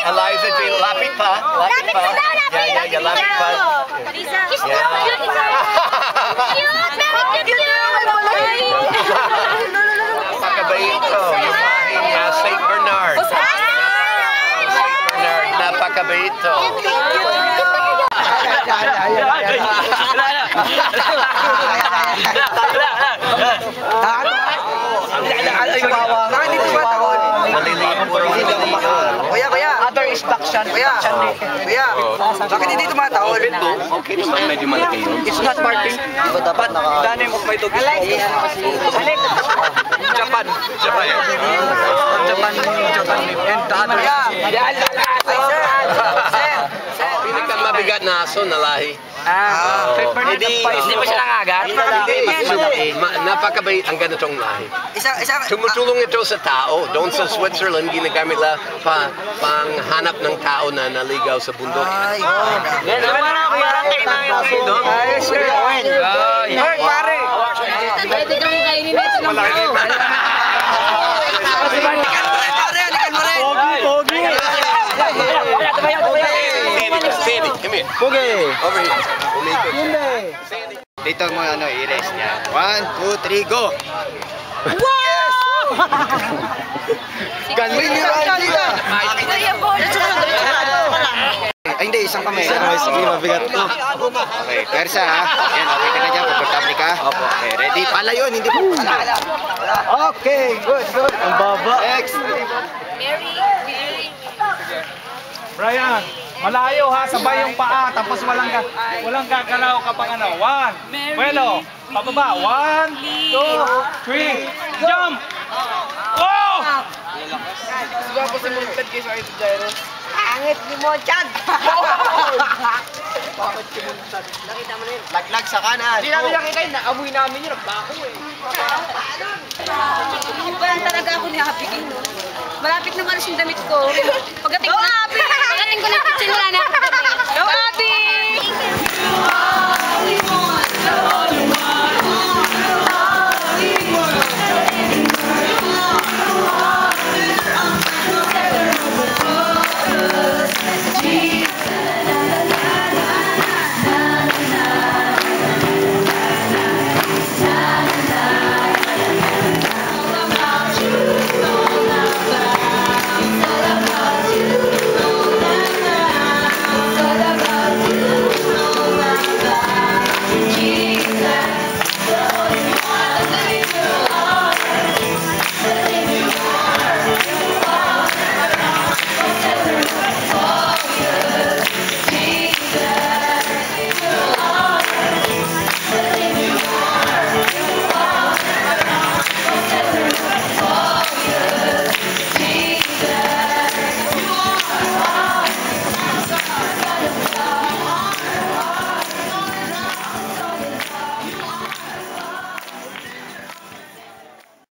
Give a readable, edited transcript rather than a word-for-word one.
Eliza J. Lapit pa. Lapit pa. Yeah, lapit pa. Napakabait ko. Yung bahay niya, St. Bernard. Napakabait to. Kuya, other instruction. Kuya, bakit hindi tumatawol? Okay naman, medyo malaki yun. It's not parking, but the name of my dog is Japan. And the other Pinagkamabigat na aso na lahi. Hindi pa siya nangagat? Napakabait ang ganitong lahi. Tumutulong ito sa tao. Doon sa Switzerland, ginagamit nila panghanap ng tao na naligaw sa bundok. Pare! Pwede kang kainin ito ng buo. Sandy, come here. Okay. Over here. Sandy. Dito mo i-race niya. 1, 2, 3, go! Wow! Galing ni Randy ka! Ay, hindi, isang kamay. Sige, mabigat to. Okay, persa ha. Yan, okay ka na dyan. Pagkakabli ka. Okay, ready? Pala yun, hindi po. Okay, good. Ang baba. Next. Brian, malayo ha, sabay yung paa, tapos walang kakalaw kapag ano. 1, buelo, pababa, 1, 2, 3, jump! Oh! Suga po si Montad kayo sa ito, Jairo. Angit ni Mochad! Bakit si Montad? Nakita mo na yun? Laglag sa kanan. Hindi namin nakita yun, naamoy namin yun, nagbako eh. Parang talaga ako ni Happy King, no? Malapit na malas yung damit ko. Pagdating ko na yung kitchen, wala na ako damit. Go, Abby!